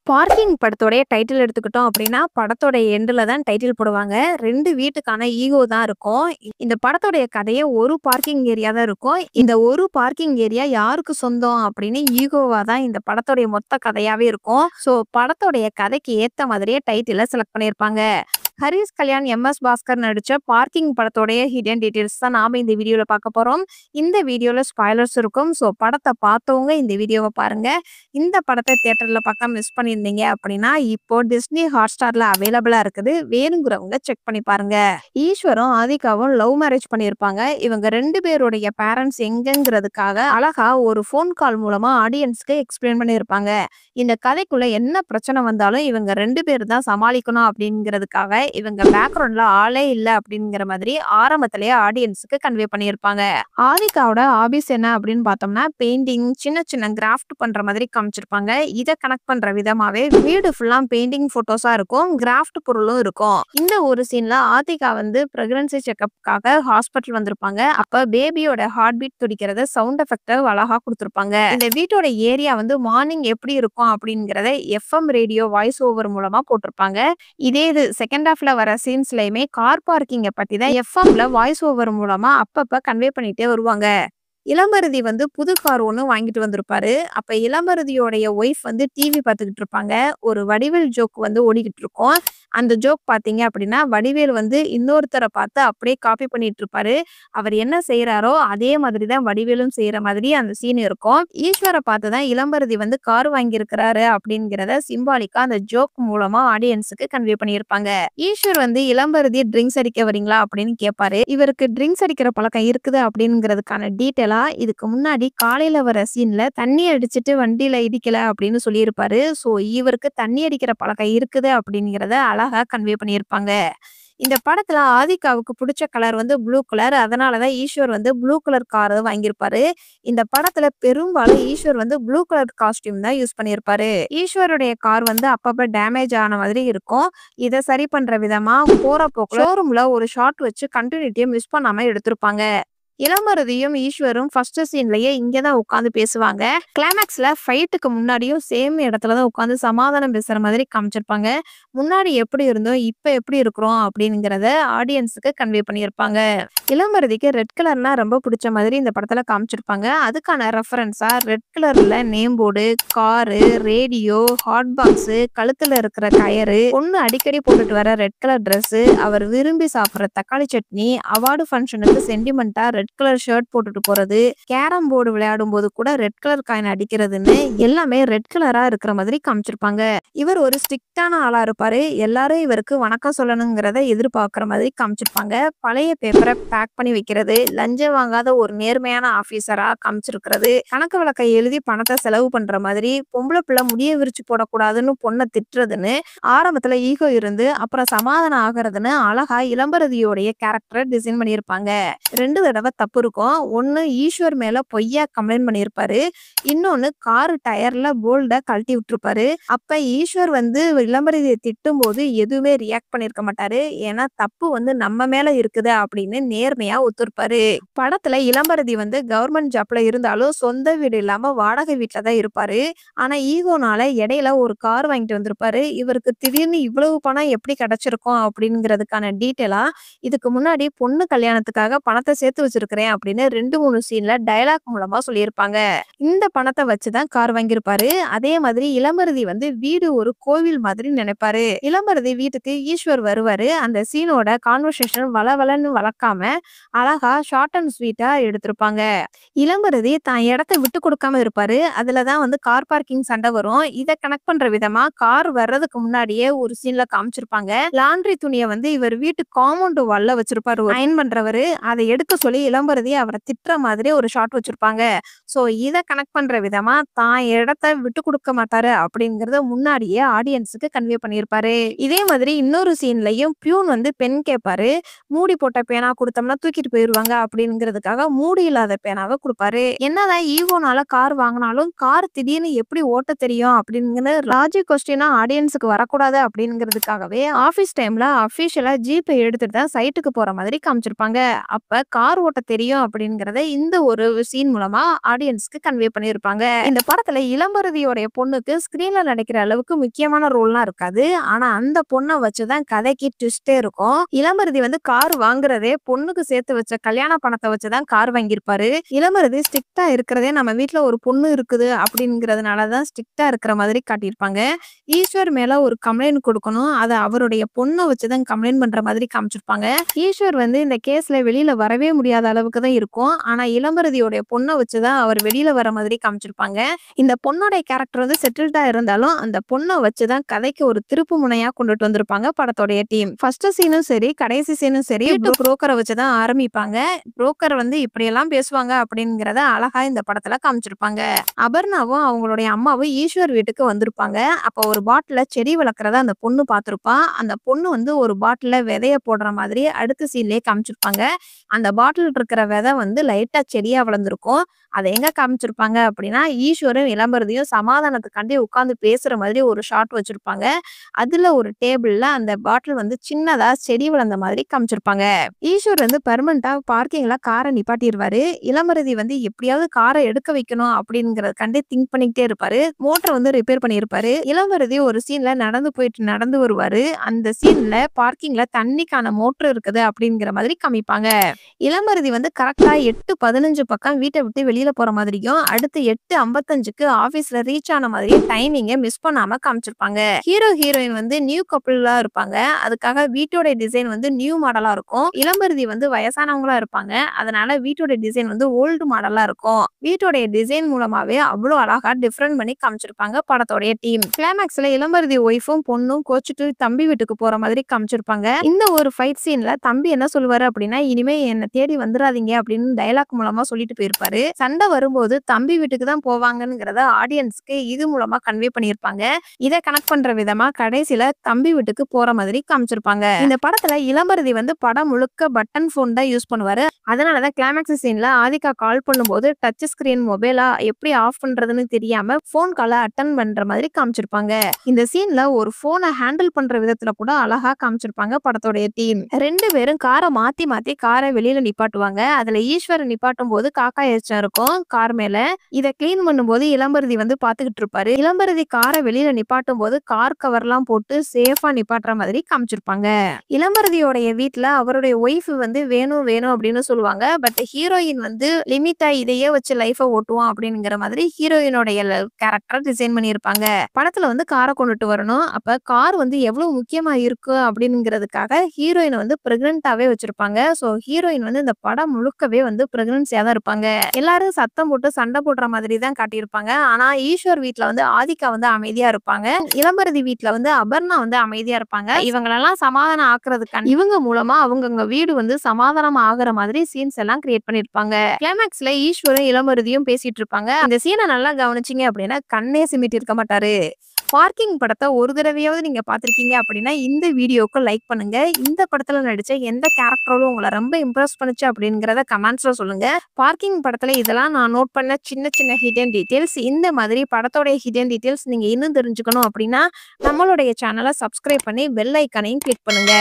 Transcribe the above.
Parking படத்தோடைய title எடுத்துக்கிட்டோம் அப்படின்னா, படத்தோட எண்டுல தான் டைட்டில் போடுவாங்க. 2 வீட்டுக்கான ஈகோ தான் இருக்கும். இந்த படத்தோடைய கதையே ஒரு பார்க்கிங் ஏரியா தான் இருக்கும். இந்த ஒரு பார்க்கிங் ஏரியா யாருக்கு சொந்தம் அப்படின்னு ஈகோவா தான் இந்த படத்தோடைய மொத்த கதையாவே இருக்கும். ஸோ படத்தோடைய கதைக்கு ஏத்த மாதிரியே டைட்டில செலக்ட் பண்ணியிருப்பாங்க. ஹரிஷ் கல்யாண், எம்.எஸ். பாஸ்கர் நடிச்ச பார்க்கிங் படத்தோடைய ஹிடன் டீட்டெயில்ஸ் தான் நாம இந்த வீடியோல பார்க்க போறோம். இந்த வீடியோல ஸ்பாய்லர்ஸ் இருக்கும். ஸோ படத்த பார்த்தவங்க இந்த வீடியோவ பாருங்க. இந்த படத்த தியேட்டர்ல பார்க்காம மிஸ் பண்ணியிருந்தீங்க அப்படின்னா, இப்போ டிஸ்னி ஹாட்ஸ்டார்ல அவைலபிளா இருக்குது. வேணுங்கிறவங்க செக் பண்ணி பாருங்க. ஈஸ்வரும் ஆதிகாவும் லவ் மேரேஜ் பண்ணியிருப்பாங்க. இவங்க 2 பேருடைய பேரண்ட்ஸ் எங்கங்கிறதுக்காக அழகா ஒரு ஃபோன் கால் மூலமா ஆடியன்ஸ்க்கு எக்ஸ்பிளைன் பண்ணியிருப்பாங்க. இந்த கதைக்குள்ள என்ன பிரச்சனை வந்தாலும் இவங்க 2 பேர் தான் சமாளிக்கணும் அப்படிங்கிறதுக்காக இவங்க பேக்ரவுண்ட்ல ஆளே இல்ல அப்படிங்கிற மாதிரி ஆரம்பத்திலேயே ஆடியன்ஸுக்கு கன்வே பண்ணியிருப்பாங்க. ஆதிகாவோட ஹாபிஸ் என்ன அப்படின்னு பார்த்தோம்னா, பெயிண்டிங், சின்ன சின்ன கிராஃப்ட் பண்ற மாதிரி காமிச்சிருப்பாங்க. இதை கனெக்ட் பண்ற விதமாவே வீடு ஃபுல்லா பெயிண்டிங் போட்டோஸா இருக்கும், கிராஃப்ட் பொருளும் இருக்கும். இந்த ஒரு சீன்ல ஆதிகா வந்து பிரெக்னன்சி செக்அப்காக ஹாஸ்பிட்டல் வந்திருப்பாங்க. அப்ப பேபியோட ஹார்ட் பீட் துடிக்கிறத சவுண்ட் எஃபெக்ட் அழகா கொடுத்திருப்பாங்க. இந்த வீட்டோட ஏரியா வந்து மார்னிங் எப்படி இருக்கும் அப்படிங்கறத எஃப்எம் ரேடியோ வாய்ஸ் ஓவர் மூலமா போட்டிருப்பாங்க. இதே இது செகண்ட் ஹாஃப்ல வர சீன்ஸ்லயுமே கார் பார்க்கிங்க பத்தி தான் எஃப்எம்ல வாய்ஸ் ஓவர் மூலமா அப்பப்ப கன்வே பண்ணிட்டே வருவாங்க. இளமருதி வந்து புது கார் ஒண்ணு வாங்கிட்டு வந்திருப்பாரு. அப்ப இளமருதியோடைய ஒய்ஃப் வந்து டிவி பார்த்துக்கிட்டு இருப்பாங்க. ஒரு வடிவேல் ஜோக் வந்து ஓடிக்கிட்டு இருக்கும். அந்த ஜோக் பார்த்தீங்க அப்படின்னா, வடிவேல் வந்து இன்னொருத்தரை பார்த்து அப்படியே காப்பி பண்ணிட்டு இருப்பாரு. அவர் என்ன செய்யறாரோ அதே மாதிரி தான் வடிவேலும் செய்யற மாதிரி அந்த சீன் இருக்கும். ஈஸ்வரை பார்த்து தான் இளமருதி வந்து கார் வாங்கியிருக்கிறாரு அப்படிங்கிறத சிம்பாலிக்கா அந்த ஜோக் மூலமா ஆடியன்ஸுக்கு கன்வே பண்ணியிருப்பாங்க. ஈஸ்வர் வந்து இளமருதி ட்ரிங்க்ஸ் அடிக்க வரீங்களா அப்படின்னு கேட்பாரு. இவருக்கு ட்ரிங்க்ஸ் அடிக்கிற பழக்கம் இருக்குது அப்படிங்கிறதுக்கான டீட்டெயிலா இதுக்கு முன்னாடி காலையில வர சீன்ல தண்ணி அடிச்சிட்டு வண்டியில இடிக்கல அப்படின்னு சொல்லியிருப்பாரு. ஸோ இவருக்கு தண்ணி அடிக்கிற பழக்கம் இருக்குது அப்படிங்கிறத அழகா கன்வே பண்ணியிருப்பாங்க. இந்த படத்துல ஆதிகாவுக்கு பிடிச்ச கலர் வந்து ப்ளூ கலர். அதனாலதான் ஈஸ்வர் வந்து ப்ளூ கலர் கார் வாங்கியிருப்பாரு. இந்த படத்துல பெரும்பாலும் ஈஸ்வர் வந்து ப்ளூ கலர் காஸ்டியூம் தான் யூஸ் பண்ணியிருப்பாரு. ஈஸ்வருடைய கார் வந்து அப்பப்ப டேமேஜ் ஆன மாதிரி இருக்கும். இதை சரி பண்ற விதமா போற போக்குல ஷோரூம்ல ஒரு ஷாட் வச்சு கண்டினியூட்டியை மிஸ் பண்ணாம எடுத்திருப்பாங்க. இளமருதியும் ஈஸ்வரும் ஃபர்ஸ்ட் சீன்லயே இங்கதான் உட்காந்து பேசுவாங்க. கிளைமேக்ஸ்ல ஃபைட்டுக்கு முன்னாடியும் சேம் இடத்துலதான் உட்காந்து சமாதானம் பேசுற மாதிரி காமிச்சிருப்பாங்க. முன்னாடி எப்படி இருந்தோம் இப்ப எப்படி இருக்கிறோம் அப்படிங்கிறத ஆடியன்ஸுக்கு கன்வே பண்ணியிருப்பாங்க. இளமருதிக்கு ரெட் கலர்னா ரொம்ப பிடிச்ச மாதிரி இந்த படத்துல காமிச்சிருப்பாங்க. அதுக்கான ரெஃபரன்ஸா ரெட் கலர்ல name board, car, radio, hot box, கழுத்துல இருக்கிற கயறு, பொண்ணு அடிக்கடி போட்டுட்டு வர ரெட் கலர் ட்ரெஸ், அவர் விரும்பி சாப்பிடுற தக்காளி சட்னி, அவார்டு ஃபங்க்ஷனுக்கு சென்டிமெண்டா ரெட் கலர் ஷர்ட் போட்டுட்டு போறது, கேரம் போர்டு விளையாடும் போது கூட ரெட் கலர் காயின் அடிக்கிறதுன்னு எல்லாமே ரெட் கலரா இருக்கிற மாதிரி காமிச்சிருப்பாங்க. இவர் ஒரு ஸ்ட்ரிக்டான ஆளா இருப்பாரு. எல்லாரும் இவருக்கு வணக்கம் சொல்லணுங்கிறத எதிர்பார்க்கிற மாதிரி காமிச்சிருப்பாங்க. பழைய பேப்பரை பேக் பண்ணி வைக்கிறது, லஞ்சம் வாங்காத ஒரு நேர்மையான ஆபீசரா காமிச்சிருக்கிறது, கணக்கு வழக்கை எழுதி பணத்தை செலவு பண்ற மாதிரி, பொம்பளை பிள்ளை முடிய விரிச்சு போடக்கூடாதுன்னு பொண்ணை திட்டுறதுன்னு, ஆரம்பத்துல ஈகோ இருந்து அப்புறம் சமாதானம் ஆகிறதுன்னு அழகா இளம்பரதியோடைய கேரக்டரை டிசைன் பண்ணியிருப்பாங்க. 2 தடவை தப்பு இருக்கும். ஒன்னு ஈஸ்வர் மேல பொய்யா கம்ப்ளைண்ட் பண்ணியிருப்பாரு. இன்னொன்னு கார் டயர்ல போல்ட கழட்டி விட்டுருப்பாரு. அப்ப ஈஸ்வர் வந்து இளம்பரதியை திட்டும் போது எதுவுமே ரியாக்ட் பண்ணிருக்க மாட்டாரு. ஏன்னா தப்பு வந்து நம்ம மேல இருக்குது அப்படின்னு நேர்மையா ஒத்துருப்பாரு. படத்துல இளம்பரதி வந்து கவர்மெண்ட் ஜாப்ல இருந்தாலும் சொந்த வீடு இல்லாம வாடகை வீட்டுல தான் இருப்பாரு. ஆனா ஈகோனால இடையில ஒரு கார் வாங்கிட்டு வந்திருப்பாரு. இவருக்கு திடீர்னு இவ்வளவு பணம் எப்படி கிடைச்சிருக்கும் அப்படிங்கிறதுக்கான டீட்டெயிலா இதுக்கு முன்னாடி பொண்ணு கல்யாணத்துக்காக பணத்தை சேர்த்து வச்சிருக்கிறேன் அப்படின்னு 2-3 சீன்ல டயலாக் மூலமா சொல்லியிருப்பாங்க. இந்த பணத்தை வச்சுதான் கார் வாங்கியிருப்பாரு. அதே மாதிரி இளமருதி வந்து வீடு ஒரு கோவில் மாதிரி நினைப்பாரு. இளமருதி வீட்டுக்கு ஈஸ்வர் வருவாரு. அந்த சீனோட கான்வர்சேஷன் வளவலன்னு வளர்க்காம அழகா ஷார்ட் அண்ட் ஸ்வீட்டா எடுத்திருப்பாங்க. இளமருதி தான் இடத்த விட்டு கொடுக்காம இருப்பாரு. அதுலதான் வந்து கார் பார்க்கிங் சண்டை வரும். இதை கனெக்ட் பண்ற விதமா கார் வர்றதுக்கு முன்னாடியே ஒரு சீன்ல காமிச்சிருப்பாங்க. லாண்ட்ரி துணியை வந்து இவர் வீட்டு காம்பவுண்ட் வால்ல வச்சிருப்பாரு அயன் பண்றவரு. அதை எடுக்க சொல்லி இளம்பரதி அவரை திட்டுற மாதிரி ஒரு ஷாட் வச்சிருப்பாங்க. சோ இதை கனெக்ட் பண்ற விதமா தான் இடத்த விட்டு கொடுக்க மாட்டாரு அப்படிங்கறத முன்னாடியே ஆடியன்ஸுக்கு கன்வே பண்ணியிருப்பாரு. இதே மாதிரி இன்னொரு சீன்லயும் பியூன் வந்து பென் கேட்பாரு. மூடி போட்ட பேனா கொடுத்தோம்னா தூக்கிட்டு போயிருவாங்க அப்படிங்கிறதுக்காக மூடி இல்லாத பேனாவை கொடுப்பாரு. என்னதான் ஈகோனால கார் வாங்கினாலும் கார் திடீர்னு எப்படி ஓட்ட தெரியும் அப்படிங்கிற லாஜிக் கொஸ்டினா ஆடியன்ஸுக்கு வரக்கூடாது அப்படிங்கிறதுக்காகவே ஆபீஸ் டைம்ல அபிஷியலா ஜீப்பை எடுத்துட்டு தான் சைட்டுக்கு போற மாதிரி காமிச்சிருப்பாங்க. அப்ப கார் ஓட்ட தெரியும் அப்படிங்கிறத இந்த ஒரு சீன் மூலமா ஆடியன்ஸ்க்கு கன்வே பண்ணியிருப்பாங்க. இந்த படத்துல இளம்பரதியோடைய பொண்ணுக்கு ஸ்கிரீன்ல நடிக்கிற அளவுக்கு முக்கியமான ரோல்லாம் இருக்காது. ஆனா அந்த பொண்ண வச்சுதான் கதைக்கு ட்விஸ்டே இருக்கும். இளம்பரதி வந்து கார் வாங்குறதே பொண்ணுக்கு சேர்த்து வச்ச கல்யாண பணத்தை வச்சுதான் கார் வாங்கியிருப்பாரு. இளம்பரதி ஸ்ட்ரிக்ட்டா இருக்கிறதே நம்ம வீட்ல ஒரு பொண்ணு இருக்குது அப்படிங்கிறதுனாலதான் ஸ்ட்ரிக்ட்டா இருக்கிற மாதிரி காட்டியிருப்பாங்க. ஈஸ்வர் மேல ஒரு கம்ப்ளைண்ட் கொடுக்கணும். அத அவருடைய பொண்ண வச்சுதான் கம்ப்ளைண்ட் பண்ற மாதிரி காமிச்சிருப்பாங்க. ஈஸ்வர் வந்து இந்த கேஸ்ல வெளியில வரவே முடியாத அளவுக்கு தான் இருக்கும். ஆனா இளம்பரதியோட பொண்ண வச்சுதான் அவர் வெளியில வர மாதிரி காமிச்சிருப்பாங்க. இந்த பொண்ணோட கேரக்டர் வந்து செட்டில்டா இருந்தாலும் அந்த பொண்ண வச்சுதான் கதைக்கு ஒரு திருப்பு முனையா கொண்டுட்டு வந்திருப்பாங்க படத்தோடைய டீம். ஃபர்ஸ்ட் சீனும் சரி, கடைசி சீனும் சரி புரோக்கரை வச்சுதான் ஆரம்பிப்பாங்க. புரோக்கர் வந்து இப்படியெல்லாம் பேசுவாங்க அப்படிங்கறத அழகா இந்த படத்துல காமிச்சிருப்பாங்க. அபர்ணாவும் அவங்களுடைய அம்மாவும் ஈஸ்வர் வீட்டுக்கு வந்திருப்பாங்க. அப்ப ஒரு பாட்டில செடி வளர்க்கறத அந்த பொண்ணு பார்த்திருப்பா. அந்த பொண்ணு வந்து ஒரு பாட்டில விதைய போடுற மாதிரி அடுத்த சீன்லயே காமிச்சிருப்பாங்க. அந்த பாட்டில் இருக்கிற விதை வந்து லைட்டா செடியா வளர்ந்துருக்கும். அதை எங்க காமிச்சிருப்பாங்க அப்படின்னா ஈஸ்வரும் இளம்பரதியும் சமாதானத்துக்காண்டி உட்கார்ந்து பேசுற மாதிரி ஒரு ஷாட் வச்சிருப்பாங்க. அதுல ஒரு டேபிள்ல அந்த பாட்டில் வந்து சின்னதா செடி வளர்ந்த மாதிரி காமிச்சிருப்பாங்க. ஈஸ்வர் வந்து பெர்மனண்டா பார்க்கிங்ல காரை நிப்பாட்டிடுவாரு. இளம்பரதி வந்து எப்படியாவது காரை எடுக்க வைக்கணும் அப்படிங்கறதுக்காண்டி திங்க் பண்ணிக்கிட்டே இருப்பாரு. மோட்டர் வந்து ரிப்பேர் பண்ணியிருப்பாரு. இளம்பரதி ஒரு சீன்ல நடந்து வருவாரு. அந்த சீன்ல பார்க்கிங்ல தண்ணிக்கான மோட்டர் இருக்குது அப்படிங்கிற மாதிரி காமிப்பாங்க. இளம்பரதி வந்து கரெக்டா 8:15 பக்கம் வீட்டை விட்டு வெளியில போற மாதிரியும் அடுத்து 8:55க்கு ஆபீஸ்ல ரீச் ஆன மாதிரி டைமிங்க மிஸ் பண்ணாம காமிச்சிருப்பாங்க. ஹீரோ ஹீரோயின் வந்து நியூ கப்பிளா இருப்பாங்க. அதுக்காக வீட்டோட டிசைன் வந்து நியூ மாடலா இருக்கும். இளம்பரதி வந்து வயசானவங்களா இருப்பாங்க. அதனால வீட்டோட டிசைன் வந்து ஓல்டு மாடலா இருக்கும். வீட்டோட டிசைன் மூலமாவே அவ்வளவு அழகா டிஃபரெண்ட் பண்ணி காமிச்சிருப்பாங்க படத்தோடைய டீம். கிளைமேக்ஸ்ல இளம்பரதி ஒய்ஃபும் பொண்ணும் கோச்சிட்டு தம்பி வீட்டுக்கு போற மாதிரி காமிச்சிருப்பாங்க. இந்த ஒரு ஃபைட் சீன்ல தம்பி என்ன சொல்லுவாரு அப்படின்னா இனிமே என்ன தேடி வந்துடாதீங்க அப்படின்னு டயலாக் மூலமா சொல்லிட்டு போயிருப்பாரு. சண்டை வரும்போது தம்பி வீட்டுக்கு தான் போவாங்கங்கிறத ஆடியன்ஸ்க்கு இது மூலமா கன்வே பண்ணியிருப்பாங்க. இதை கனெக்ட் பண்ற விதமா கடைசியில தம்பி வீட்டுக்கு போற மாதிரி காமிச்சிருப்பாங்க. இந்த படத்துல இளம்பரதி வந்து படம் முழுக்க பட்டன் போன் தான் யூஸ் பண்ணுவாரு. அதனாலதான் கிளைமேக்ஸ் சீன்ல ஆதிகா கால் பண்ணும்போது டச் ஸ்கிரீன் மொபைலா எப்படி ஆஃப் பண்றதுன்னு தெரியாம போன் காலை அட்டன் பண்ற மாதிரி காமிச்சிருப்பாங்க. இந்த சீன்ல ஒரு போனை ஹேண்டில் பண்ற விதத்துல கூட அழகா காமிச்சிருப்பாங்க படத்தோடைய டீம். ரெண்டு பேரும் காரை மாத்தி மாத்தி காரை வெளியில நிப்பாட்டுவாங்க. அதுல ஈஸ்வரன் நிப்பாட்டும் போது காக்கா எச்சம் இருக்கும் கார் மேல. இதை கிளீன் பண்ணும்போது இளம்பரதி வந்து பாத்துக்கிட்டு இருப்பாரு. இளம்பரதி காரை வெளியில நிப்பாட்டும் போது கார் கவர் எல்லாம் போட்டு சேஃபா நிப்பாட்டுற மாதிரி காமிச்சிருப்பாங்க. இளம்பரதியோடைய வீட்டுல அவருடைய ஒய்ஃப் வந்து வேணும் வேணும் அப்படின்னு சொல்லுவாங்க. பட் ஹீரோயின் வந்து லிமிட்டா இதையே வச்சு லைஃப ஓட்டுவோம் அப்படிங்கிற மாதிரி ஹீரோயினோடைய கேரக்டர் டிசைன் பண்ணியிருப்பாங்க. படத்துல வந்து காரை கொண்டுட்டு வரணும். அப்ப கார் வந்து எவ்வளவு முக்கியமா இருக்கு அப்படிங்கிறதுக்காக ஹீரோயின் வந்து பிரெக்னன்டாவே வச்சிருப்பாங்க. சோ ஹீரோயின் வந்து இந்த படம் முழுக்கவே வந்து பிரெக்னன்சியா தான் இருப்பாங்க. எல்லாரும் சத்தம் போட்டு சண்டை போடுற மாதிரி தான் காட்டியிருப்பாங்க. ஆனா ஈஸ்வர் வீட்டுல வந்து ஆதிகா வந்து அமைதியா இருப்பாங்க. இளம்பரதி வீட்டுல வந்து அபர்ணா வந்து அமைதியா இருப்பாங்க. இவங்களெல்லாம் சமாதானம் ஆக்குறதுக்கான இவங்க மூலமா அவங்கவங்க வீடு வந்து சமாதானம் ஆகுற மாதிரி சீன்ஸ் எல்லாம் கிரியேட் பண்ணிருப்பாங்க. கிளைமேக்ஸ்ல ஈஸ்வரும் இளம்பரதியும் பேசிட்டு இருப்பாங்க. இந்த சீனை நல்லா கவனிச்சீங்க அப்படின்னா கண்ணே சிமிட்டி இருக்க மாட்டாரு. பார்க்கிங் படத்தை ஒரு தடவையாவது நீங்க பாத்திருக்கீங்க அப்படின்னா இந்த வீடியோக்கு லைக் பண்ணுங்க. இந்த படத்துல நடிச்ச எந்த கேரக்டரோட உங்களை ரொம்ப இம்ப்ரெஸ் பண்ணுச்சு அப்படிங்கறத கமெண்ட்ஸ்ல சொல்லுங்க. பார்க்கிங் படத்துல இதெல்லாம் நான் நோட் பண்ண சின்ன சின்ன ஹிடன் டீடைல்ஸ். இந்த மாதிரி படத்தோட ஹிடன் டீடைல்ஸ் நீங்க இன்னும் தெரிஞ்சுக்கணும் அப்படின்னா நம்மளுடைய சேனலை சப்ஸ்கிரைப் பண்ணி பெல் ஐக்கானையும் கிளிக் பண்ணுங்க.